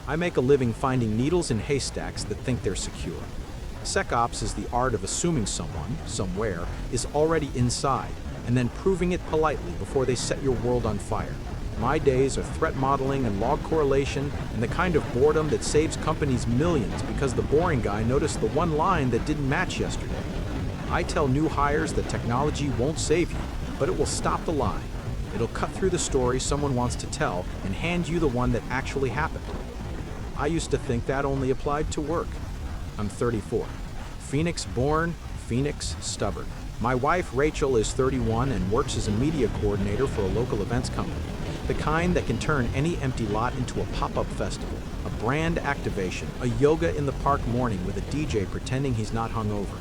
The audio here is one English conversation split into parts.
I make a living finding needles in haystacks that think they're secure. SecOps is the art of assuming someone, somewhere, is already inside, and then proving it politely before they set your world on fire. My days are threat modeling and log correlation and the kind of boredom that saves companies millions because the boring guy noticed the one line that didn't match yesterday. I tell new hires that technology won't save you, but it will stop the lie. It'll cut through the story someone wants to tell and hand you the one that actually happened. I used to think that only applied to work. I'm 34. Phoenix born, Phoenix stubborn. My wife Rachel is 31 and works as a media coordinator for a local events company. The kind that can turn any empty lot into a pop-up festival, a brand activation, a yoga in the park morning with a DJ pretending he's not hungover.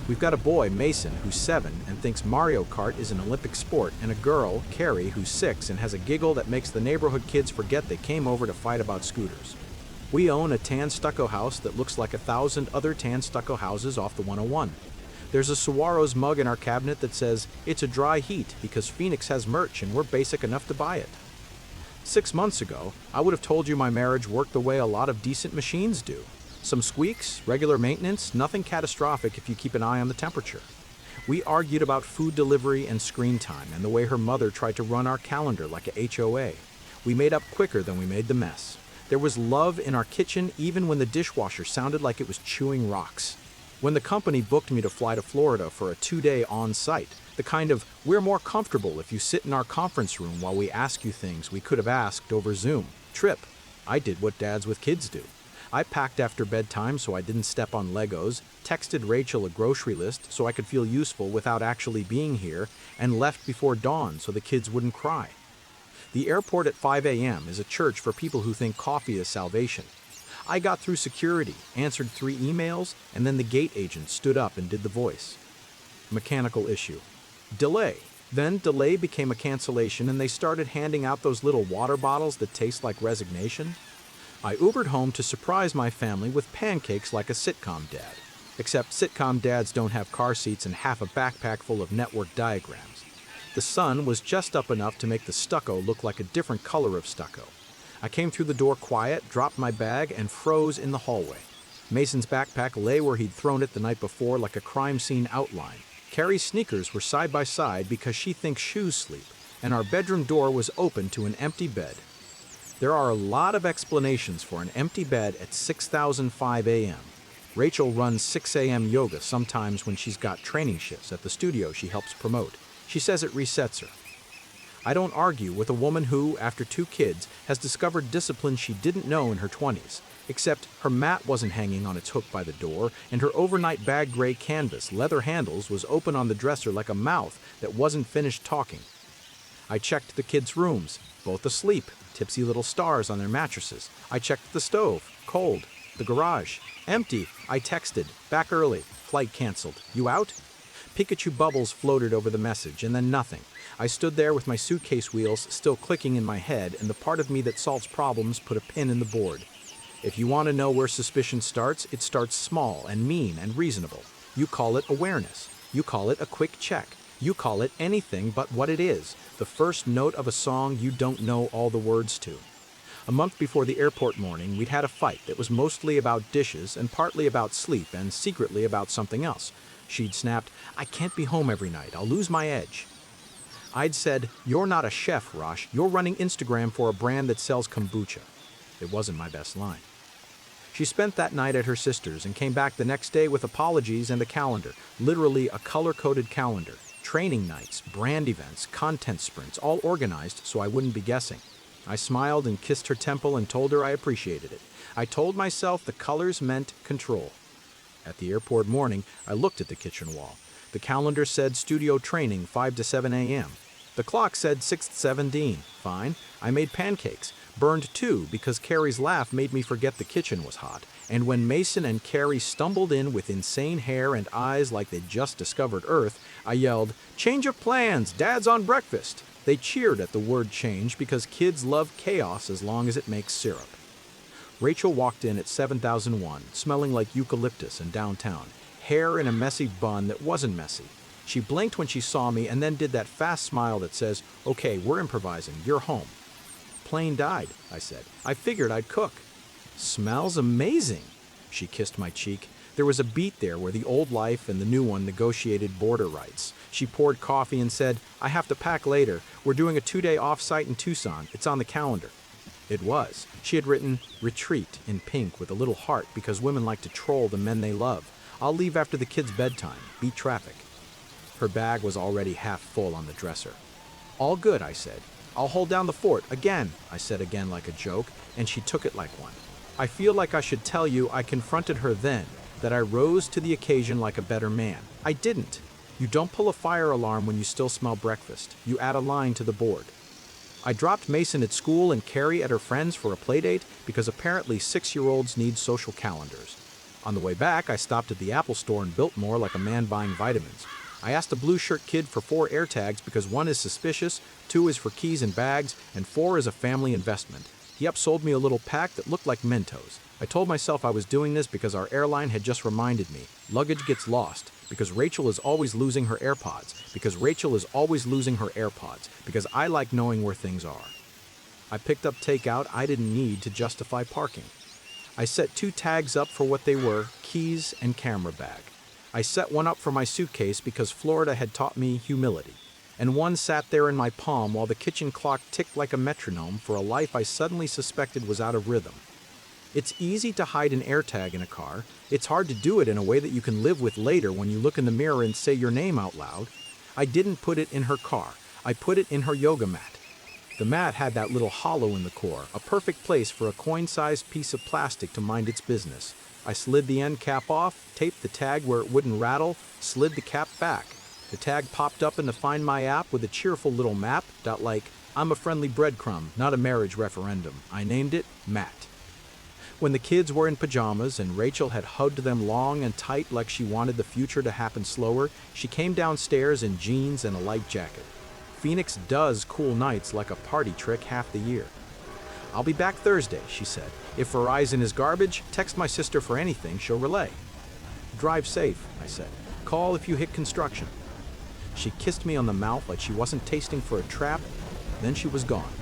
We've got a boy, Mason, who's 7 and thinks Mario Kart is an Olympic sport, and a girl, Carrie, who's 6 and has a giggle that makes the neighborhood kids forget they came over to fight about scooters. We own a tan stucco house that looks like 1,000 other tan stucco houses off the 101. There's a Saguaro's mug in our cabinet that says, "It's a dry heat because Phoenix has merch and we're basic enough to buy it." 6 months ago, I would have told you my marriage worked the way a lot of decent machines do. Some squeaks, regular maintenance, nothing catastrophic if you keep an eye on the temperature. We argued about food delivery and screen time and the way her mother tried to run our calendar like a HOA. We made up quicker than we made the mess. There was love in our kitchen even when the dishwasher sounded like it was chewing rocks. When the company booked me to fly to Florida for a 2-day on-site, the kind of "we're more comfortable if you sit in our conference room while we ask you things we could have asked over Zoom" trip, I did what dads with kids do. I packed after bedtime so I didn't step on Legos, texted Rachel a grocery list so I could feel useful without actually being here, and left before dawn so the kids wouldn't cry. The airport at 5 a.m. is a church for people who think coffee is salvation. I got through security, answered 3 emails, and then the gate agent stood up and did the voice. Mechanical issue. Delay. Then delay became a cancellation and they started handing out those little water bottles that taste like resignation. I Ubered home to surprise my family with pancakes like a sitcom dad. Except sitcom dads don't have car seats and half a backpack full of network diagrams. The sun was just up enough to make the stucco look like a different color of stucco. I came through the door quiet, dropped my bag, and froze in the hallway. Mason's backpack lay where he'd thrown it the night before like a crime scene outline. Carrie's sneakers were side by side because she thinks shoes sleep, and our bedroom door was open to an empty bed. There are a lot of explanations for an empty bed at 6,005 a.m. Rachel runs 6 a.m. yoga sometimes when she's got training shifts at the studio she helps promote. She says it resets her. I don't argue with a woman who, after 2 kids, has discovered discipline she didn't know in her 20s, except her mat wasn't hanging on its hook by the door, and her overnight bag gray canvas, leather handles, was open on the dresser like a mouth that wasn't finished talking. I checked the kids' rooms, both asleep, tipsy little stars on their mattresses. I checked the stove, cold. The garage, empty. I texted, back early, flight canceled. You out? Pikachu bubbles floated over the message, and then nothing. I stood there with my suitcase wheels still clicking in my head, and the part of me that solves problems put a pin in the board. If you want to know where suspicion starts, it starts small and mean and reasonable. You call it awareness. You call it a quick check. You call it anything but what it is, the first note of a song you don't know all the words to. A month before the airport morning, we'd had a fight that was mostly about dishes and partly about sleep and secretly about something else. She'd snapped, "I can't be home every night. I'll lose my edge." I'd said, "You're not a chef, Rosh. You're running Instagram for a brand that sells kombucha." It wasn't my best line. She spent that night at her sister's and came back the next day with apologies and a calendar, literally a color-coded calendar. Training nights, brand events, content sprints, all organized so I wouldn't be guessing. I smiled and kissed her temple and told her I appreciated it. I told myself the colors meant control. At the airport morning, I looked at the kitchen wall. The calendar said studio training 5 to 7 a.m. The clock said 6:17. Fine. I made pancakes. Burned 2 because Carrie's laugh made me forget the kitchen was hot. And when Mason and Carrie stumbled in with insane hair and eyes like they'd just discovered Earth, I yelled, "Change of plans! Dad's on breakfast!" They cheered at the word change because kids love chaos as long as it makes syrup. Rachel walked in at 7001, smelling like eucalyptus and downtown, hair in a messy bun that wasn't messy. She blinked when she saw me and then did that fast smile that says, "Okay, we're improvising, you're home." "Plane died," I said. "I figured I'd cook." Smells amazing. She kissed my cheek. There was a beat there where the old life and the new one negotiated border rights. She poured coffee and said, "I have to pack later. We're doing a 2-day off-site in Tucson. It's on the calendar." It was. She had written retreat in pink with a little heart because women like to troll the men they love. I'll leave after the kids' bedtime. Beat traffic. Her bag was already half full on the dresser. All good, I said. I'll hold down the fort again, I said again like a joke, and she took it like one. I feel like I should tell you I confronted her then, that I rose to the occasion like a better man. I didn't. You don't pull a fire alarm when you still smell breakfast. You add a line to the board. I dropped Mason at school and Carrie at her friend's for a playdate because apparently 6-year-olds need social calendars. On the way back, I stopped at the Apple store in Biltmore like a man buying vitamins. I asked a blue shirt kid for 4 AirTags because 1 is suspicious, 2 is for keys and bags, and 4 is a family investment. He upsold me a little pack that looked like Mentos. I told myself I was doing this because our airline had just reminded me, luggage gets lost, because Rachel is always losing her AirPods, because Rachel is always losing her AirPods, because I like knowing where things are. I picked up takeout I didn't need to justify parking. I set 2 tags up for what they were, keys and camera bag. I set one up for my suitcase because Florida had taught me humility, and one sat there in my palm while the kitchen clock ticked like a metronome for a life I suddenly suspected was out of rhythm. It's easy to hide an AirTag in a car. It's hard to do it in a way that you can live with later when you look in the mirror and say your name out loud. I didn't put it in her car. I put it in her yoga mat. The mat had that little hollow in the core, a perfect place for a coin-sized piece of plastic to mind its business. I slid the end cap off, taped the tag where it wouldn't rattle, slid the cap back. The tag popped up in the Find My app with a cheerful little map, like, I'm a friendly breadcrumb, not a marriage referendum. I named it Matt. When the kids were in pajamas and Rachel had hugged them long and tight like she wanted the future to happen slower, she came downstairs in jeans and a light jacket. Phoenix does cool nights like a party trick half the year. I'll be back Thursday, she said. If Verizon is garbage, text my sister for anything, she'll relay. Drive safe, I said. Call if you hit construction. She kissed me on the mouth like she wasn't tasting for a trap, then she was gone.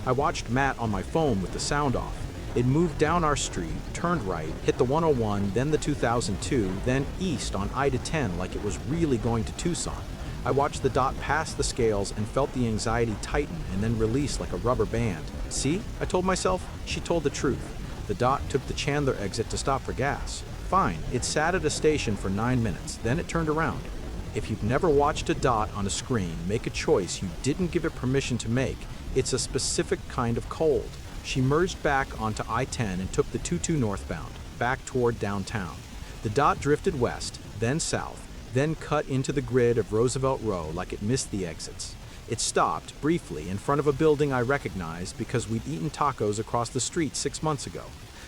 I watched Matt on my phone with the sound off. It moved down our street, turned right, hit the 101, then the 2002, then east on I-10 like it was really going to Tucson. I watched the dot pass the scales and felt the anxiety tighten and then release like a rubber band. See? I told myself. She told the truth. The dot took the Chandler exit to stop for gas. Fine, it sat at a station for 9 minutes, then it turned around. If you've never watched a dot on a screen make a choice you didn't give it permission to make, it's a specific kind of cold. She merged back onto I-10 and took the 22 northbound, back toward downtown. The dot drifted west, then south, then cut into the grid of Roosevelt Row like it missed the exits. It stopped, briefly, in front of a building I recognized because we'd eaten tacos across the street 6 months ago.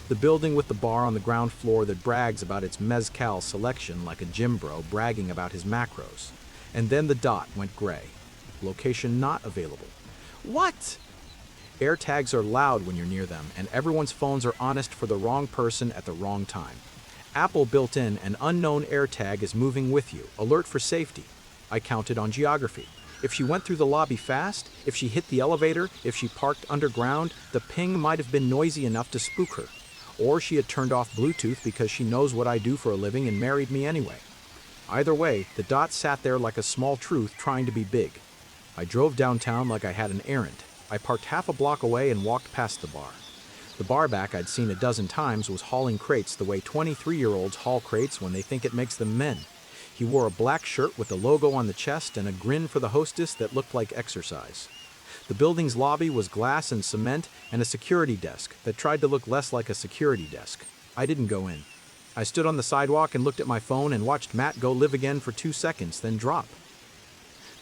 The building with the bar on the ground floor that brags about its mezcal selection like a gym bro bragging about his macros. And then the dot went gray. Location not available. What? AirTags are loud when you're near them, and everyone's phones are honest for the wrong person at the wrong time. Apple built in an unknown AirTag is moving with you, alert for safety. I counted on geography. If she went through the lobby fast, if she hit the elevator, if she parked underground, the ping might have been noisy enough to spook her. Or she had turned off Bluetooth because she knows what I do for a living and married me anyway. Either way, the dot sat there like a small truth trying to be big. I drove downtown like I had an errand. I parked half a block away and walked past the bar. The bar back I'd seen a dozen times was hauling crates the way 23-year-olds haul crates when they think it makes them men. He wore a black shirt with the logo on the chest and a grin for the hostess that looked like exercise. The building's lobby was glass and cement and a security desk that tried to look less like a security desk. I didn't go in. I stood on the sidewalk and looked at my phone and watched Matt go live again for 2 seconds, then drop.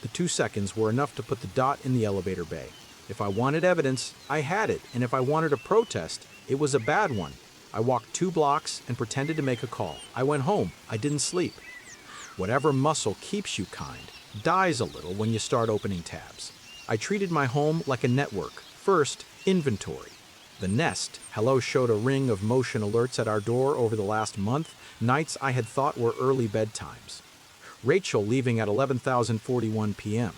The 2 seconds were enough to put the dot in the elevator bay. If I wanted evidence, I had it, and if I wanted a protest, it was a bad one. I walked 2 blocks and pretended to make a call. I went home. I didn't sleep. Whatever muscle keeps you kind dies a little when you start opening tabs. I treated my home like a network. First, inventory. The Nest, Hello showed a ring of motion alerts at our door over the last month, nights I had thought were early bedtimes. Rachel leaving at 11:41 p.m.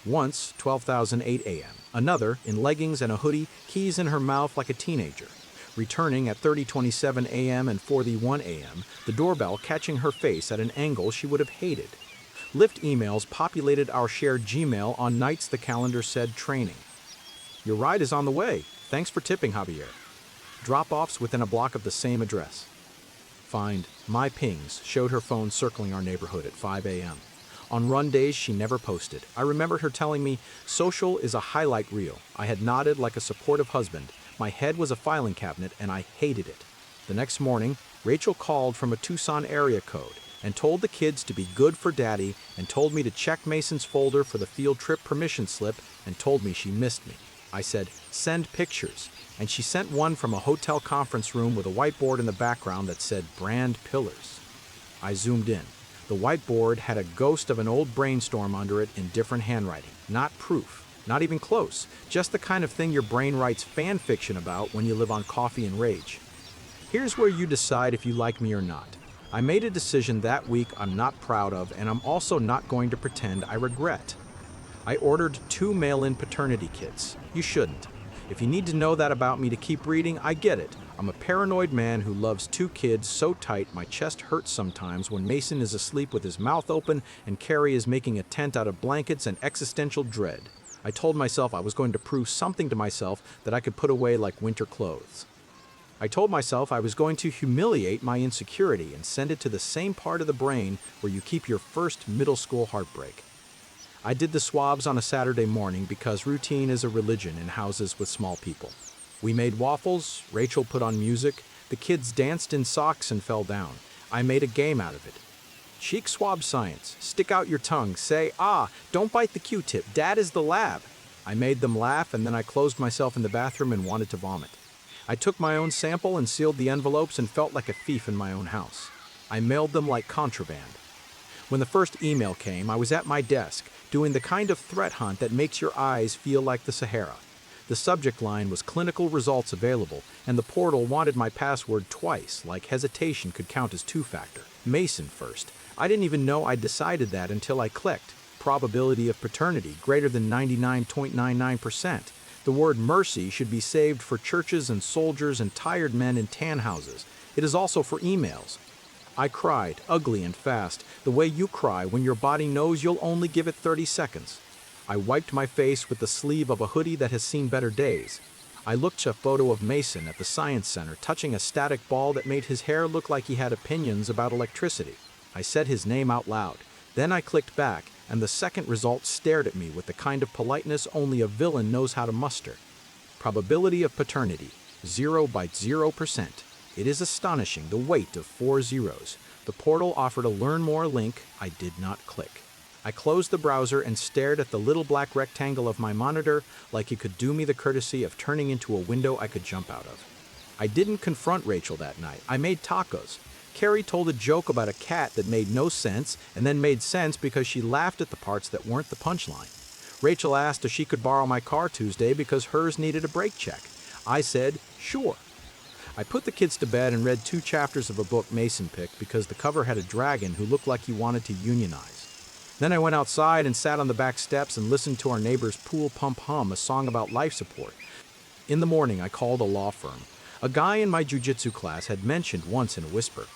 Once, 12:08 a.m. Another, in leggings and a hoodie, keys in her mouth like a teenager. returning at 30:27 a.m. and 41 a.m., the doorbell catching her face at an angle she would have hated. Lyft emails populated our shared Gmail on nights the calendar said training. Your ride is on the way. Thanks for tipping, Javier. Drop-offs within a block of the same address. Find my pings showed her phone circling our neighborhood at 5 a.m. On run days, she never posted. I remembered her telling me, social is a highlight reel. I had nodded like a supportive husband. My head was a filing cabinet, and I hated it. The next morning, Rachel called from a Tucson area code and told the kids to be good for daddy and told me to check Mason's folder for the field trip permission slip and told me she missed me. I said, send pictures, and she sent one from a hotel conference room with a whiteboard in the background that said brand pillars. I zoomed in. The whiteboard had a ghost of an old brainstorm under it in different handwriting. Not proof, not even close, just the kind of thing your brain writes fan fiction about when you live on coffee and rage. Here's where you decide if you like me or not. I made a decision that week I'm not proud of, and I'm also not going to pretend I regret. I ordered 2 mail-in paternity kits. You shouldn't. If you need to know that about me to keep reading, I get it. I'm a paranoid man who loves 2 kids so tight my chest hurts sometimes when Mason is asleep with his mouth open and Carrie is making a tent out of blankets and existential dread. I told myself I was going to prove something to myself that I could put away like winter clothes. I told myself I was going to humiliate my insecurity and send it to the same part of the brain where you keep your first middle school heartbreak. I did the swabs on a Saturday morning because routine is a religion in houses with small people. We made waffles, Rachel put on music, the kids danced in socks and fell down. I made a game out of it. Cheek swab science, stick out your tongue, say, don't bite the Q-tip, Dad is the lab. I made them laugh and then I closed myself in the bathroom and wanted to vomit. I took my own sample and sealed the envelopes and felt like a thief in my own house. I mailed them like contraband. When the first email came, I was at my desk, doing the kind of threat hunt that makes your eyes feel like the Sahara. The subject line was clinical results available, and the portal wanted my password twice, like hesitation could count as 2-factor. Mason first. I didn't even know I'd decided that until I clicked. Probability of paternity greater than 99.99%. The word mercy should be saved for churches and soldiers and tired men in tan houses. It is also for emails. I cried, ugly and fast, the way you cry when your body knows you'll only give it 30 seconds. I wiped my face with the sleeve of a hoodie that has seen better days. I looked at a photo of Mason at the Science Center touching a static ball that made his hair look like he had opinions about electricity. I said his name out loud. Then I clicked back, and the second result stared at me with the kind of politeness only a villain knows how to muster. Probability of paternity, 0%. It is astonishing, the weight of 4 zeros. The portal offered a learn more link. I did not click. I closed the browser and stared at the little black rectangle of my monitor like it could do me the courtesy of turning into a window I could jump out of. I didn't confront Rachel that night. I made tacos. Carrie told a joke about a cat that made no sense and then made sense because she laughed at the parts that weren't the punchline. Rachel asked if she could borrow my car Tuesday because hers needed a brake check. I said, sure. I put the kids to bed and read 2 chapters of a book Mason picked because the cover had a dragon who looked like he wanted to unionize. Then I went outside and sat on the back steps and listened to our neighbor's pool pump hum a song about life support. In the morning, I called a law firm. A guy in my jiu-jitsu class had mentioned once in a whisper,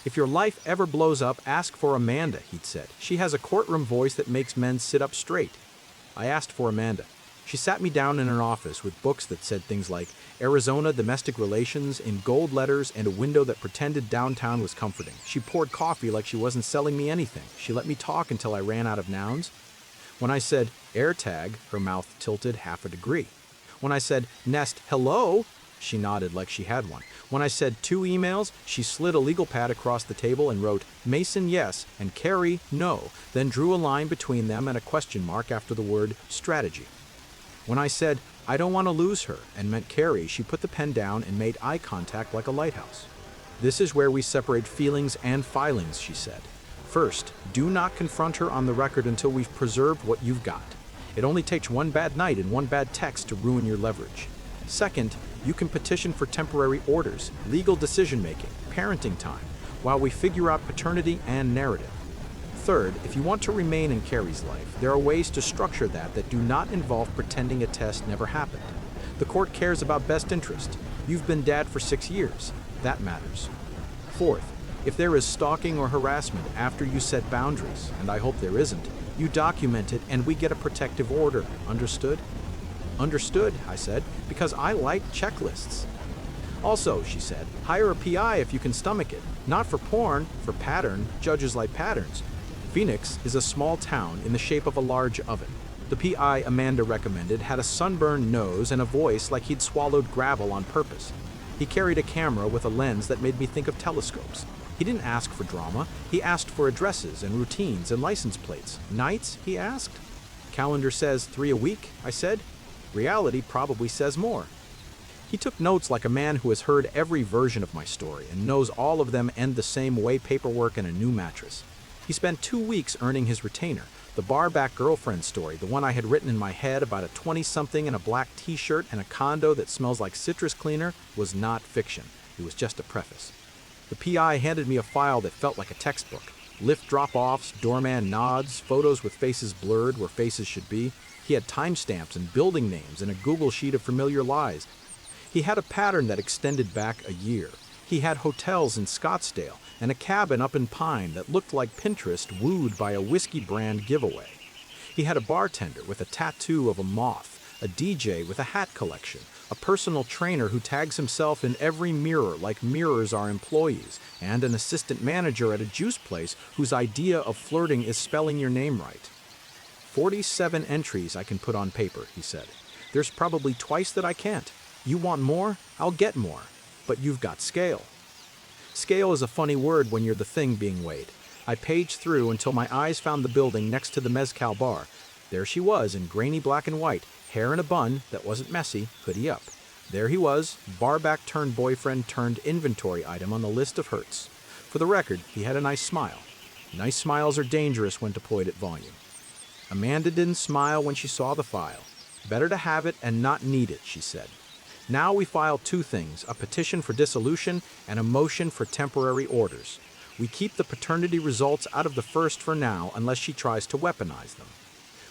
"If your life ever blows up, ask for Amanda," he'd said. "She has a courtroom voice that makes men sit up straight." I asked for Amanda. She sat me down in her office with books that said things like Arizona Domestic Relations in gold letters and a window that pretended downtown was comforting. She poured coffee like she wasn't selling me anything. She let me talk until I ran out of nouns. When I said AirTag, her mouth tilted half a degree. When I said Nest, hello, she nodded like she had one. When I said 2 emails, she slid a legal pad across the table and wrote Mason yes and Carrie no, then drew a line between them and a question mark after the word strategy. When I said, I don't want to lose her, and meant Carrie, she put the pen down and made eye contact like a lighthouse. This is where we separate feelings and filings, she said. First, do not confront her on the record until we've preserved what you've got. It only takes one bad night and one bad text to ruin your leverage. Second, you can petition for temporary orders, legal decision-making, parenting time, while we figure out paternity and narrative. Third, if you want to remain in Carrie's life, there are ways to structure that do not involve pretending a test never happened. The court cares about best interest. You've been dad for 6 years. That matters. Fourth, if there is stalking or harassment after you set boundaries, and I hope there isn't, you document it and we get a protective order. Understood? Understood, I said, because I like checklists. Also, she said, hire a PI if you can stomach it. Not for porn, for pattern. Judges like patterns. Phoenix is a small town in the shape of a large oven. The PI Amanda recommended had a sunburned nose and a voice like he'd swallowed gravel on purpose. He carried a camera with a lens that made me think of telescopes. He didn't ask for drama. He asked for addresses and routines and license plates. Nights, he asked. Calendar says 3 a week, I said. Reality probably says more. He took notes like a man who has heard every version of my story and knows all of them end the same way: paperwork and a new mattress. He spent 2 weeks earning his retainer. The bar-back girlfriend story, the one I had written in my head about a 20-something in a black t-shirt and a condo that smells like citrus cleaner, was not fiction. It was just a preface. The PI handed me a file that felt like a textbook. Lyft drop-offs, doorman nods, photos with faces blurred where faces should be. He had timestamps and building names and a Google sheet of familiar lies. He had a pattern that extended back a year. He had hotels in Scottsdale and a cabin up in Pine that looked like Pinterest wooed by a whiskey brand giveaway. He had a bartender with a tattoo of a moth, a DJ with a hat collection, a personal trainer who tags himself in every mirror like mirrors are employees, and an assistant manager at a juice place whose idea of flirting is spelling your name right. 47 entries I can put on paper, he said. There's probably twice that I can't. You want more? I'll get more. But you've got scale. Scale is a funny word when you're the thing being weighed. I paged through until my eyes found the building next to the Mezcal bar. There she was in grainy black and white, hair in a bun that wasn't messy, hoodie up. There he was, barback turned boyfriend turned inventory item on the list of hurts. For the record, he had a nice smile. Nice smiles are dangerous when deployed at volume. Amanda didn't smile when she saw the file. Better to have it and not need it, she said. Now we file 2 things, a petition for dissolution and a motion for temporary orders. We keep the paternity results out of the first for now unless she tries to weaponize them.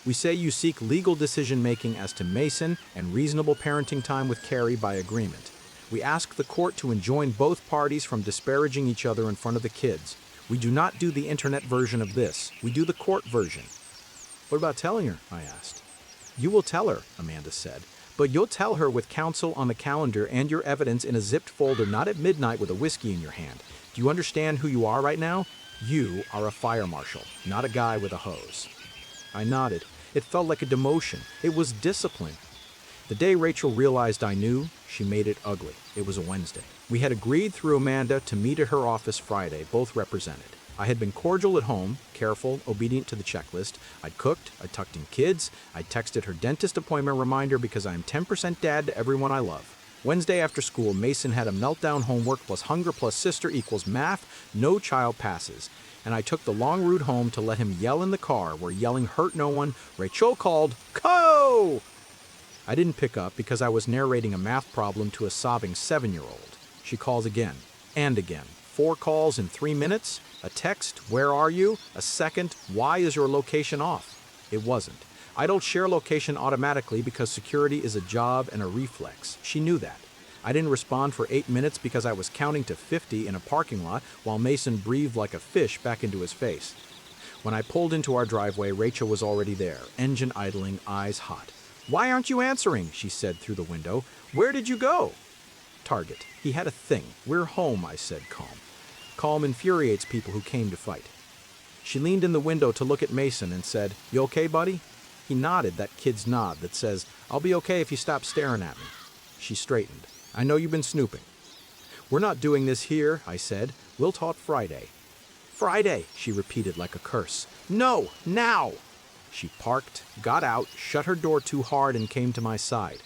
We say you seek legal decision-making as to Mason and reasonable parenting time with Carrie by agreement. We ask the court to enjoin both parties from disparaging each other in front of the kids. We do not do the internet version of this. We do the court version. What about telling her? I asked. You will tell her, Amanda said. But you'll tell her with counsel on the calendar and your evidence in a zipped folder, not at midnight with a whiskey in your hand. Do you understand who you are right now? You are a fire marshal, not a guy with a hose. I nodded. It felt like a demotion. It was discipline. The day Rachel realized I knew, she made it ugly. It was a Wednesday. We had agreed through Amanda to meet at her office Friday, both represented. I had been cordial at home, careful, obedient to the checklist. I'd cooked, I'd tucked in kids, I'd texted her dentist appointment reminder because I am 10% dad to everyone I love. Wednesday after school, Mason had a meltdown homework plus hunger plus sister equals math, no child passes. And I took the long route home to let him yell in the car where yelling hurt no one. Rachel called, "Co!" I didn't pick up because I was narrating a math problem to a sobbing 7-year-old. She calls again, and again. 4 calls in 3 minutes? A text, "Where are you?" A second, "Why is your location off?" It wasn't. I don't share location automatically because security is a job and a reflex. She knew that. I didn't respond for 8 minutes because I was counting to 50 in a parking lot while Mason breathed like a fish back into his face. When I pulled into our driveway, Rachel was already there, engine idling, eyes hot. "Why aren't you answering?" she said through the window. "Where did you go?" Target. He had a thing. "We're home," I said, calm. Calm infuriates people who came to fight. She leaned in the window to look at Mason and said, "You okay, buddy?" He nodded, that kid's nod that says, "I'll be okay if you stop staring at me." She straightened. "I know you've been snooping." "We're not doing this here," I said. "We'll talk Friday." "Friday," she repeated like a curse. "No, now!" She parked, got out, shut her door too hard and came to my side.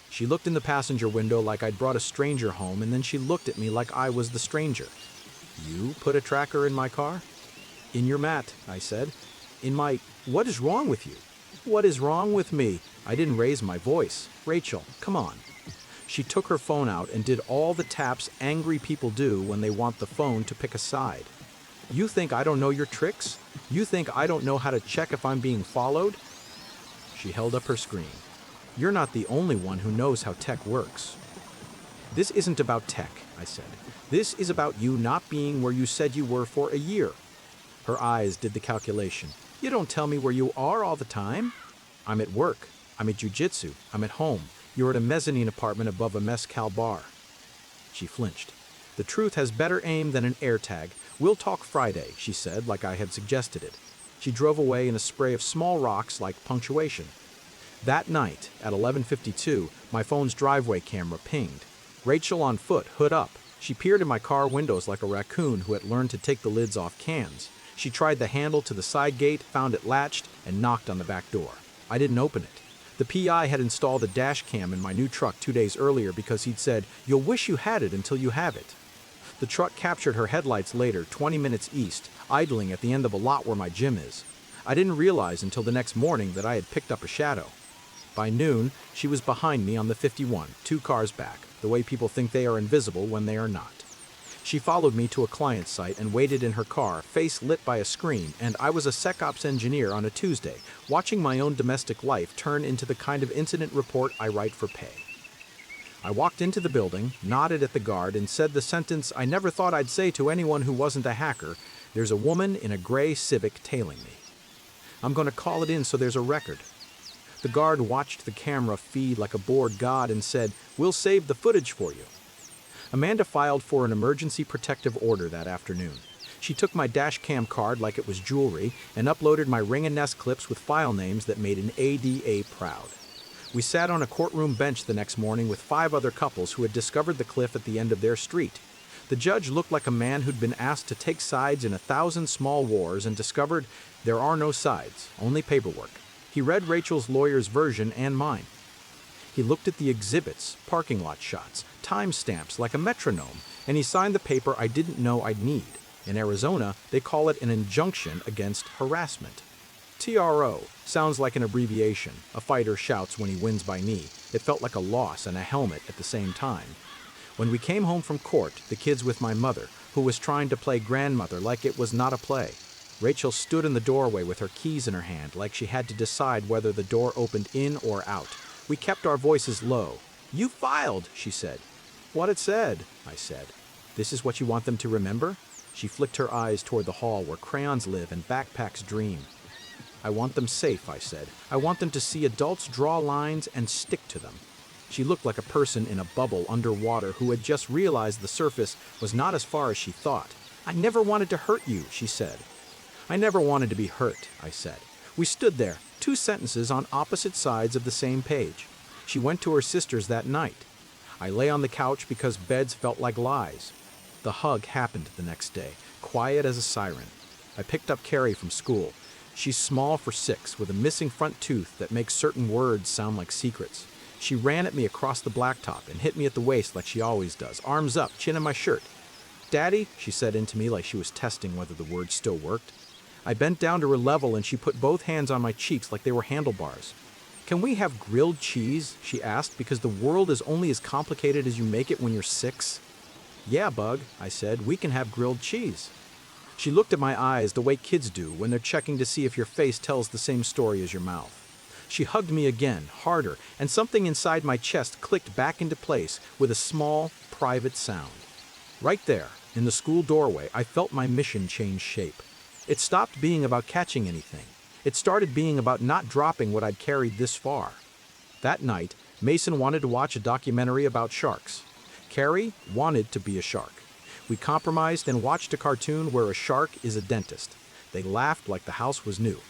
She looked in the passenger window like I'd brought a stranger home, and then she looked at me like I was the stranger. "You put a tracker in my car?" "In your mat," I said. "In my... What is wrong with you?" "What is wrong with me?" I didn't raise my voice. "Rachel, come on." She took her phone out and did all the taps angry people do when they want the phone to pick a side. "You think I don't know your tricks? You think I don't know how to check if I'm being followed?" She held up her screen. You're not the only one who knows how tech works. This isn't about tech, I said. This is about you not being where you said you were for a year. Her eyes did the calculation. You don't tell me where you are all the time. I'm at work. I'm at jujitsu. I'm at home. You're at a mezzanine apartment above a mezcal bar. She flinched. The truth has better aim than an AirTag. We'll talk Friday, she said, like I had suggested it. She drove away in a spray of small rocks like punctuation. That night, at 11:52, my phone's driveway camera pinged. Rachel on foot, hood up. She peered in my car windows like a raccoon who had learned to take the lids off cans. She tried the handle to the side gate, found it latched, and knocked on the back door. I didn't open it. The PI had installed a dash cam in my new truck 2 days earlier because he'd said, "You'll wish you had it until you have it." The truck captured her headlights later, 20 minutes east, idling at the end of a lot where my gym is. I didn't realize until the next morning that I had picked up a shadow. By noon, she was behind me on the 51, 2 cars back, the way people think they are invisible when they are not. She followed me to a client site and waited in her car, face lit by a screen, and I was a SecOps engineer on a Tuesday, watching my own domestic life turn into the kind of incident report I write for pay. I walked into the building, nodded at the guard, and said the sentence I never thought I'd say to anyone who wasn't a hacker: "There's a woman in a gray Civic tailing me. I'm going to call it in so there's a record." The guard watched the camera feed like a bored god and said, "We'll save the footage for you." Amanda filed for an emergency protective order that afternoon. She took my dash cam card like it was jewelry and uploaded my Ring and Nest clips with file names that made an ADA proud. We sat on a courtroom bench the next morning with 5 other couples who had discovered the cliff at the end of their street. The judge looked like a man who'd been asked to take sides in 1,000 small wars and discovered there are no sides, only paperwork. He read Rachel's lawyer's version and mine. He looked at the exhibits, parking lot shots, timestamps like a metronome, and he signed the paper I didn't know I'd need. In Arizona, they call it an injunction against harassment. TRO sounds like an abbreviation. A fighter shouts when he wins by knee. It felt like a loss and a helmet at the same time. When we came home from court, the kids with my mother, who was trying to play grandmother like it was not a play. Rachel stood in the doorway with her keys in her hand like she had to decide whether the door opened in or out. We kept our voices low. "You filed," she said. "What it said," I said. "This is what you want them to remember?" She flicked her eyes toward the hall where crayons live and backpacks dream. "I want them safe," I said. "I want them to see adults draw lines and stick to them." She looked like a person in a bubble underwater who had just realized the surface was not as far as she thought. "I never wanted to hurt you," she said. "I never wanted to be hurt," I said. We stood there, 2 sentences on opposite sides of the same page. She went to her sister's that night. I lay on the couch because beds felt like lies. The hug happened the next day, quiet as a siren. I picked up Carrie from school. She's small for 6, with a missing front tooth that makes certain words sound like secrets. She ran at me across the blacktop and hit me at the waist like she always does, arms up, chin in my shirt. "Daddy," she said into me like she was testing whether the words still worked. I bent down to her level and she put both hands on my cheeks like they were handlebars. "Can we have grilled cheese?" she asked, "because the world is only as complicated as you make it when you're 6. "Yeah, Bug," I said, "we can have grilled cheese." She looked at my eyes the way kids do when they're checking to see if your face tells the same story as your mouth. She hugged me again, harder, and something inside my chest clicked back into place with a small, private sound. Right there, in the school doorway, I felt my mission change shape. It stopped being about catching anything. It started being about not dropping what I'd carried this far. That night, Mason wanted to watch a documentary about sharks. Carrie wanted to be a shark. We compromised and watched a cartoon where a shark is a dentist. They laughed like the house was new.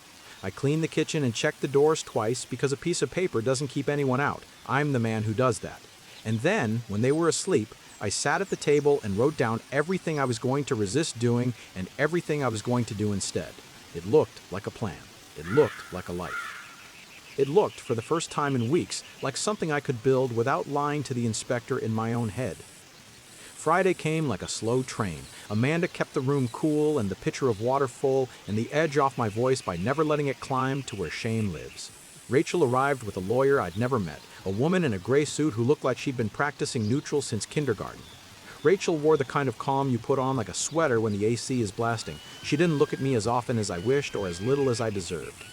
I cleaned the kitchen and checked the doors twice because a piece of paper doesn't keep anyone out. I'm the man who does that. And then, when they were asleep, I sat at the table and wrote down everything I was going to resist doing and everything I was going to do instead. It looked like a plan. It looked like a life. It looked, for the first time in weeks, like something I could build without lying to the inspector in my own head. Friday came like a slow train. Amanda kept the room cool and the pitcher of water full and the edge off my voice by never letting it climb to where shame lives. Rachel arrived with a lawyer I'd never met, a woman in a gray suit who looked like she'd been practicing neutral since kindergarten. Rachel wore the kind of calm you put on like a sweater when the AC is blasting. She didn't look at me as often as I wished or as little as I deserved.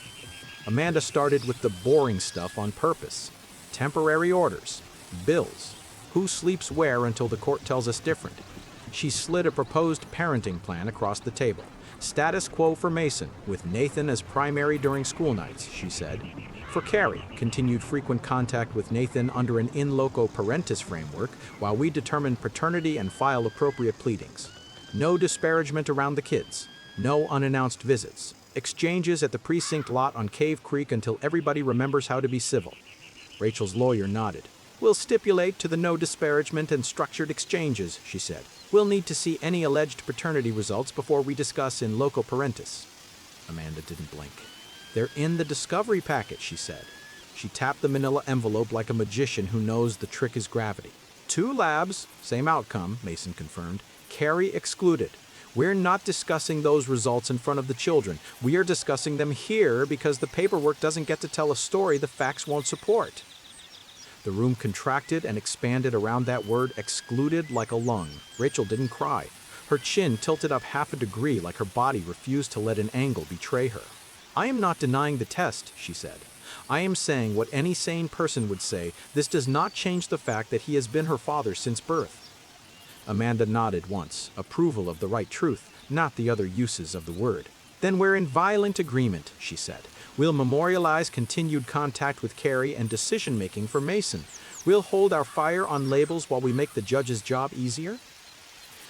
Amanda started with the boring stuff on purpose. Temporary orders. Bills. Who sleeps where until the court tells us different. She slid a proposed parenting plan across the table. Status quo for Mason, with Nathan as primary during school nights, she said. For Carrie, continued frequent contact with Nathan under an in loco parentis framework while we determine paternity and file appropriate pleadings. No disparagement around the kids. No unannounced visits. Exchanges at the precinct lot on Cave Creek until everybody remembers how to be civil. Rachel's lawyer nodded. We'll stipulate to the no disparagement and structured exchanges, she said. We'll need to see any alleged paternity results before we discuss in loco parentis. Amanda didn't blink. They're in the discovery packet, she said. She tapped the manila envelope like a magician who knows the trick is gravity. 2 labs, same outcome, Mason confirmed. Carrie excluded. We're not discussing those results in front of the children. We are discussing them here because the paperwork doesn't get to tell a story the facts won't support. The room contracted and expanded around that word excluded like a lung. Rachel didn't cry. Her chin tilted up half a degree like her body refused to let an angle betray her. I am not denying the test, she said. I am saying what any sane person would say. This does not change the fact that he has been her father since birth. Amanda nodded once, approval of the right truth, not the other uses of the word. Then we're in violent agreement, she said. We'll memorialize continued contact with Carrie and decision-making for Mason. We'll hold our fire on labels while we make the judge's job easier.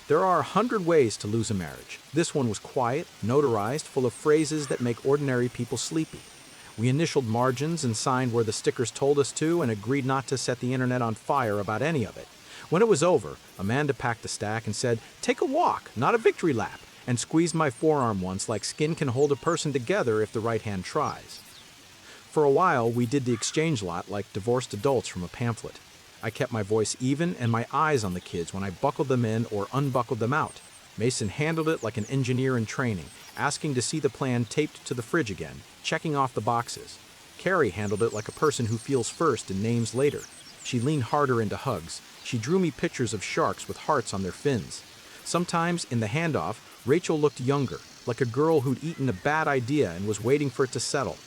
There are 100 ways to lose a marriage. This one was quiet, notarized, full of phrases that make ordinary people sleepy. We initialed margins and signed where the stickers told us to and agreed not to set the internet on fire about any of it. When it was over, Amanda packed a stack and said, "Take a walk, not a victory lap," and squeezed my forearm once like skin can hold a person together if the right hand tries. For a while, we did the exchange lot like divorced adults from a pamphlet. I kept my voice even and my eyes on the kids when I buckled them in or unbuckled them out. Mason handled it like an engineer in training, asking to see the plan taped to the fridge again, checking off the boxes. Carrie handled it like a person who feels first and names later. She leaned harder into hugs. She drew me pictures of sharks with hearts on their fins. Sometimes, in the handoff, Rachel looked younger, like a girl who'd eaten a bad idea and was waiting for it to settle.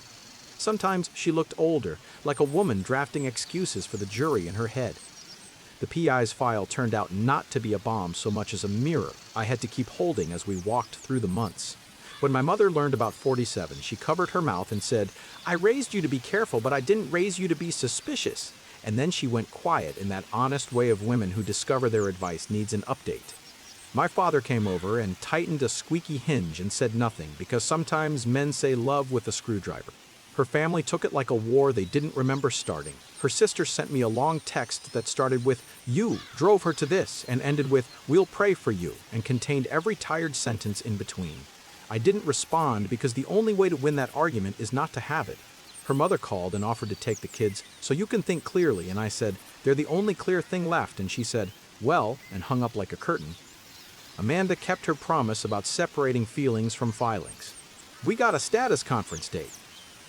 Sometimes she looked older, like a woman drafting excuses for the jury in her head. The PI's file turned out not to be a bomb so much as a mirror I had to keep holding as we walked through the months. When my mother learned about 47, she covered her mouth and said, "I raised you to be careful, but I didn't raise you to be suspicious." And then she went quiet in that honest way of women who discover their advice needs an update. My father came over and tightened a squeaky hinge and said nothing, because sometimes men say love with a screwdriver. Her family took it like a war they didn't remember starting. Her sister sent me a long text that started with, "You drove her to this," and ended with, "We'll pray for you," and contained every tired sentence in between. I didn't respond because the only way to win that argument is not to have it. Her mother called and offered to take the kids, "So you can think clearly," and I said, "They're the only clear thing left," and she said, "Well," and hung up like a curtain. Amanda kept her promise about separating feelings from filings. We got a status conference date.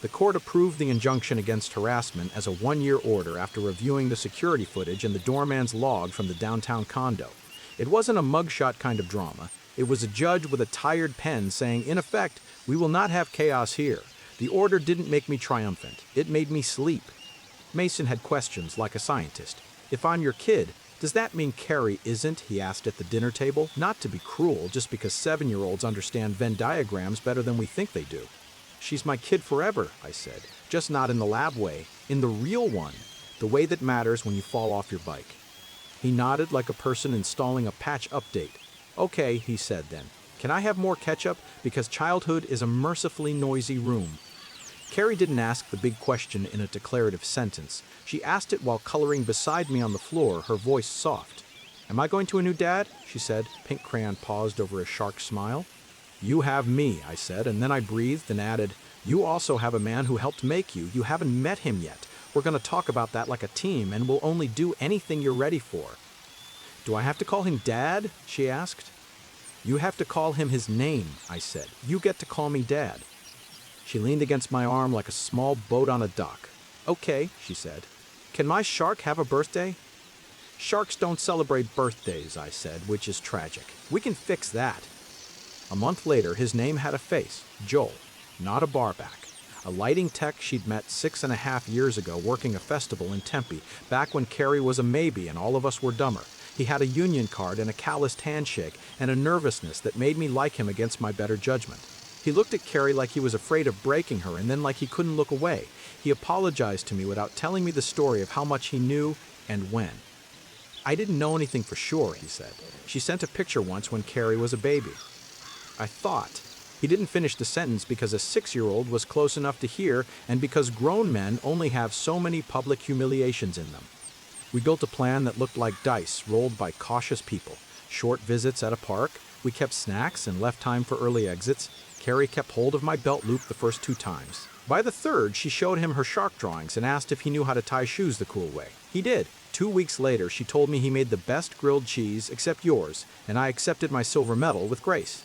The court approved the injunction against harassment as a 1-year order after reviewing the security footage and the doorman's log from the downtown condo. It wasn't a mugshot kind of drama. It was a judge with a tired pen saying, in effect, "We will not have chaos here." The order didn't make me triumphant. It made me sleep. Mason had questions like a scientist. "If I'm your kid, does that mean Carrie isn't?" he asked at the dinner table. Not to be cruel, just because 7-year-olds understand Venn diagrams better than we think they do. "She's my kid forever," I said, "just not in the lab way, in the real one, the way that matters when you fall off your bike." He nodded like a person installing a patch update. "Okay," he said then. "Can I have more ketchup? Because childhood is a mercifully noisy room." Carrie didn't ask the big question in a declarative sentence. She asked it while coloring beside me on the floor, her voice soft. "Am I going to a new dad?" she said. Pink crayon paused over a shark smile. "You have me," I said, and then I breathed and added, "You also have a man who helped make you. You haven't met him yet. We're going to talk about that like a team, and we'll only do anything you're ready for." "Do I have to call him Dad?" she asked. "You have to call him his name," I said. "You get to call me Dad." She leaned against my arm like a small boat on a dock. "Okay," she said. "Can my shark have a birthday?" "Sharks don't celebrate birthdays," I said, which is tragic. "We can fix that." A month later, his name had a face, Joel, not a barback. a lighting tech she'd met 6.5 years ago working a festival in Tempe, back when Carrie was a maybe and all of us were dumber. He had a union card and a calloused handshake and a nervousness that made me like him against my better judgment. He looked at Carrie like he was afraid of breaking her and then like he couldn't look away. He apologized to me without telling me the story of how much he knew and when. I didn't know anything for sure, he said. She sent a picture once when Carrie was a baby. I thought. He didn't finish the sentence because a 6-year-old was close enough to hear and because grown men only have so many public humiliations in them. We built a plan that looked like dice rolled by cautious people. Short visits at a park, we kept snacks and left time for early exits. Carrie kept hold of my belt loop the first 2 times. By the third, she showed him her shark drawings and asked if he knew how to tie shoes the cool way. He did. 2 weeks later, she told me he made the best grilled cheese except yours, and I accepted my silver medal with grace.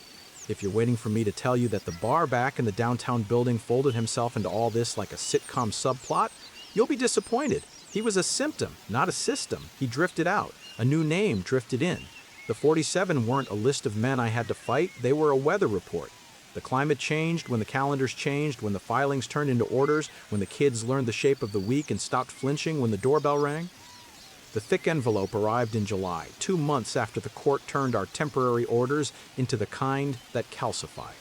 If you're waiting for me to tell you that the bar back in the downtown building folded himself into all this like a sitcom subplot, you'll be disappointed. He was a symptom, not a system. He drifted out. A new name drifted in. The 47 weren't a list of men I had to fight, they were a weather report. The climate changed when the calendars changed, when the filings turned into orders, when the kids learned the shape of the week and stopped flinching when the doorbell rang. The thick envelope arrived in July, 2 months after the court turned our temporary orders into the kind that calcify.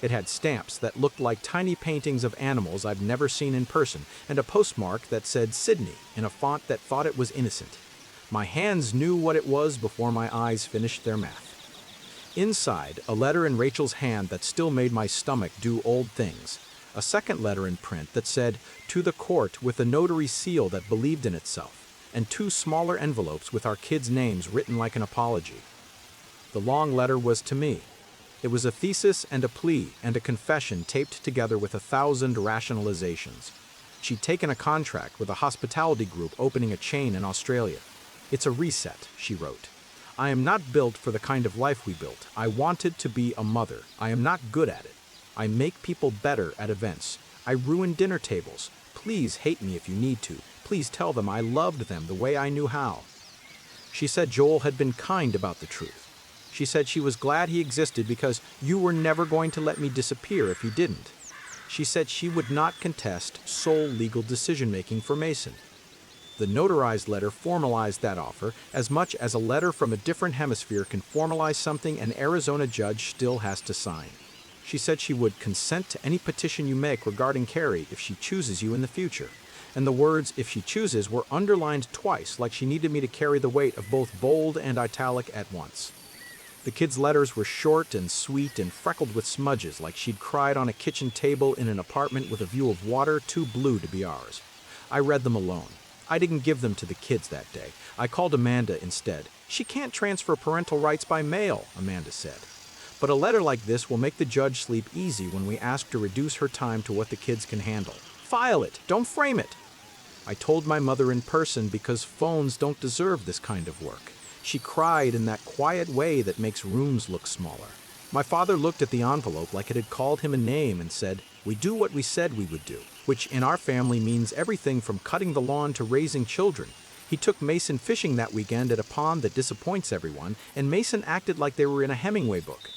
It had stamps that looked like tiny paintings of animals I'd never seen in person, and a postmark that said Sydney in a font that thought it was innocent. My hands knew what it was before my eyes finished their math. Inside, a letter in Rachel's hand that still made my stomach do old things. A second letter in print that said, "To the court," with a notary seal that believed in itself, and 2 smaller envelopes with our kids' names written like an apology. The long letter was to me. It was a thesis and a plea and a confession taped together with 1,000 rationalizations. She'd taken a contract with a hospitality group opening a chain in Australia. "It's a reset," she wrote. "I am not built for the kind of life we built. I wanted to be a mother. I am not good at it. I make people better at events. I ruin dinner tables. Please hate me if you need to. Please tell them I loved them the way I knew how." She said Joel had been kind about the truth. She said she was glad he existed because you were never going to let me disappear if you didn't. She said she would not contest sole legal decision-making for Mason. The notarized letter formalized that offer as much as a letter from a different hemisphere can formalize something an Arizona judge still has to sign. She said she would consent to any petition you make regarding Carrie if she chooses you in the future. And the words "if she chooses" were underlined twice, like she needed me to carry the weight of both bold and italic at once. The kids' letters were short and sweet and freckled with smudges, like she'd cried on a kitchen table in an apartment with a view of water too blue to be ours. I read them alone. I didn't give them to the kids that day. I called Amanda instead. "She can't transfer parental rights by mail," Amanda said. "But a letter like this will make the judge sleep easy when we ask to reduce her time to what the kids can handle. File it, don't frame it." I told my mother in person because phones don't deserve this kind of work. She cried in that quiet way that makes rooms look smaller. My father looked at the envelope like it had called him a name and said, "We do what we said we would do," which in our family means everything from cutting the lawn to raising children. He took Mason fishing that weekend at a pond that disappoints everyone, and Mason acted like they were in a Hemingway book.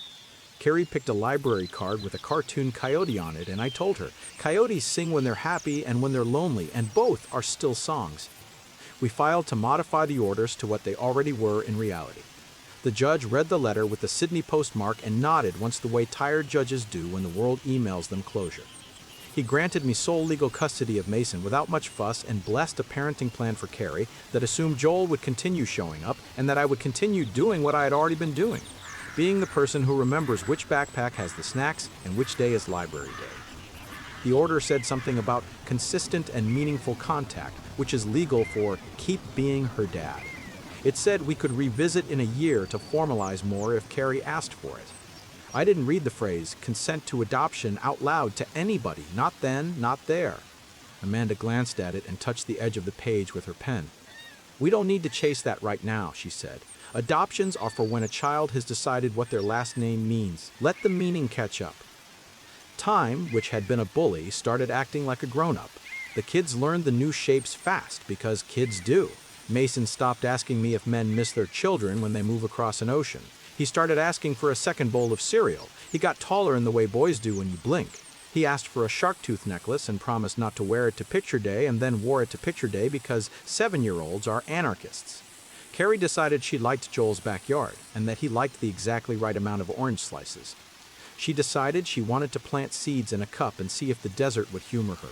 Carrie picked a library card with a cartoon coyote on it, and I told her, "Coyotes sing when they're happy and when they're lonely, and both are still songs." We filed to modify the orders to what they already were in reality. The judge read the letter with the Sydney postmark and nodded once the way tired judges do when the world emails them closure. He granted me sole legal custody of Mason without much fuss and blessed a parenting plan for Carrie that assumed Joel would continue showing up and that I would continue doing what I had already been doing, being the person who remembers which backpack has the snacks and which day is library day. The order said something about consistent and meaningful contact, which is legal for keep being her dad. It said we could revisit in a year to formalize more if Carrie asked for it. I didn't read the phrase consent to adoption out loud to anybody, not then, not there. Amanda glanced at it and touched the edge of the page with her pen. "We don't need to chase that right now," she said. "Adoptions are for when a child has decided what their last name means. Let the meaning catch up." Time, which had been a bully, started acting like a grown-up. The kids learned the new shapes fast, because kids do. Mason stopped asking me if men miss their children when they move across an ocean. He started asking for a second bowl of cereal. He got taller in the way boys do when you blink. He asked for a shark tooth necklace and promised not to wear it to picture day and then wore it to picture day because 7-year-olds are anarchists. Carrie decided she liked Joel's backyard and that he liked the exactly right amount of orange slices. She decided she wanted to plant seeds in a cup and see if the desert would humor her.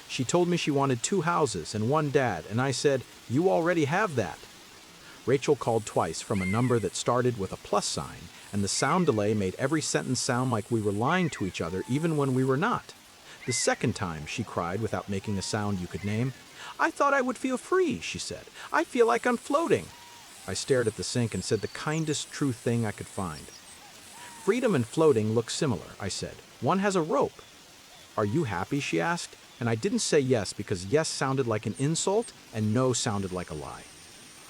She told me she wanted 2 houses and 1 dad, and I said, "You already have that." Rachel called twice from a number that started with a plus sign, and the sound delay made every sentence sound like we were lying to each other even when we were not. The second time, she cried without making a sound you could name. "I thought I would feel free," she said. "I feel like I'm floating." I stared at the sink and said the kindest, true thing I could find. "Freedom and floating look similar," I said. "One has a rope." "Are you happy?" she asked, and I didn't say yes because yes sounded like an insult and no sounded like a lie.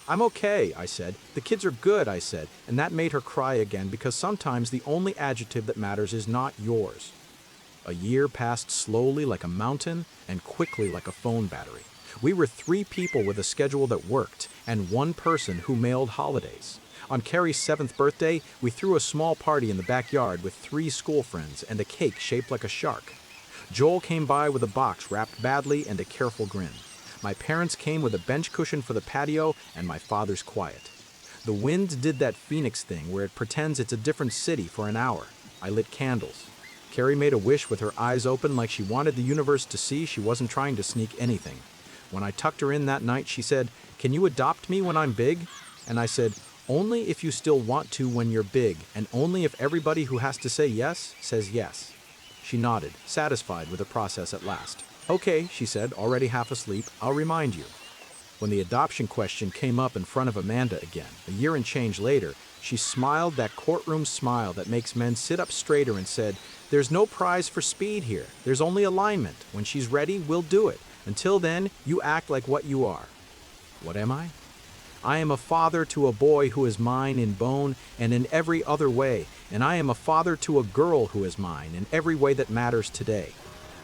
"I'm okay," I said. "The kids are good," I said, and that made her cry again because sometimes the only adjective that matters is not yours. A year passed slowly like a mountain and quickly like a phone battery. We were 3 people with a schedule that worked and 1 person who mailed holidays. On Carrie's 7th birthday, we threw a small party in the backyard with 3 school friends and a cake shaped like a shark. Joel came by with a box wrapped badly and a careful grin. My parents came with a bench cushion for the patio and my father's quiet. The wind did that Phoenix thing where it pretends it's a different city for an hour. I lit candles. Carrie made a wish with her eyes open like she wanted the universe to see she wasn't trying to sneak anything. When I tucked her in that night, she said, "Can you adopt me when I'm big?" And I said, "Only if you still want to when you're big, and only if everybody who has to say yes says yes." She nodded, satisfied with the process at last. "Okay," she said, already half asleep, "I'll remind you." When the adoption question came up in front of Amanda again, a year and change later, she smiled that courtroom smile that makes men sit up straighter and said, "There's no prize for speed here. There's only alignment. When she's ready, we'll do it. Until then, you act like what you are." What am I? I am a father to a boy who is mine in bone and in every other way, and I am a father to a girl who is mine in every way that matters today.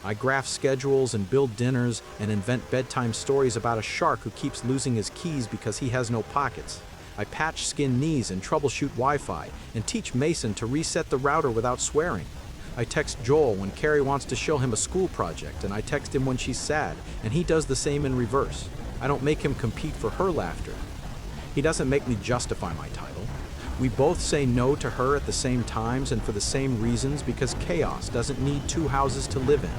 I graph schedules and build dinners and invent bedtime stories about a shark who keeps losing his keys because he has no pockets. I patch skin knees and troubleshoot Wi-Fi and teach Mason to reset the router without swearing. I text Joel when Carrie wants to show him a school project, and I text him when she's sad, and he does the same in reverse. I don't make him compete for her laughter. He doesn't make me justify my title. We both say no to her at the same times and for the same reasons because chaos doesn't need 2 houses to live in.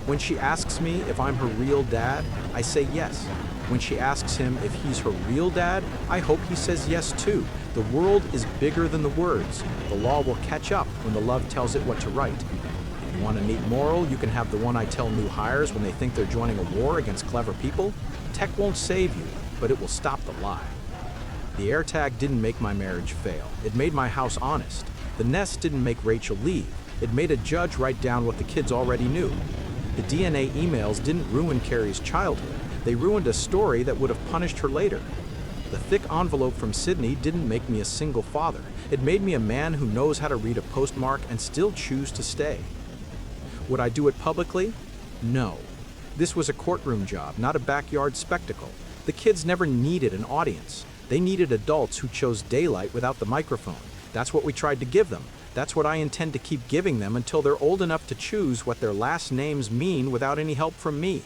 When she asks me if I'm her real dad, I say yes. When she asks him if he's her real dad, I hope he says yes too. The world is bigger than the words. The law will catch up when the love tells it what to write. If you want a neat moral, you can have the one I tell new hires when they think they're joining a war against clever people. Tech won't save you, but it will stop the lie. The AirTag didn't make my marriage fail. It made my house honest. The Nest didn't make Rachel leave. It made a judge write down what the kids already knew. The DNA emails didn't ruin Carrie's childhood. They ruined a story that would have punished her later. The thick envelope from Sydney didn't make me a single father. It made me a man who knows how to read a postmark and still choose to stay. Would I do it publicly? No. This was a courtroom job, not a backyard spectacle. The kids never needed an audience. They needed adults who chose daylight without the microphone. That's what we tried to give them. That's what I intend to keep giving them until they're old enough to choose what their last names mean without any help from me.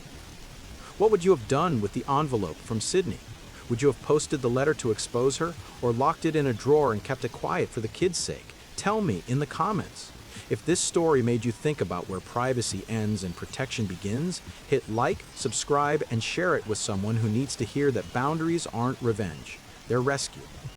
What would you have done with the envelope from Sydney? Would you have posted the letter to expose her, or locked it in a drawer and kept it quiet for the kids' sake? Tell me in the comments. If this story made you think about where privacy ends and protection begins, hit like, subscribe, and share it with someone who needs to hear that boundaries aren't revenge. They're rescue.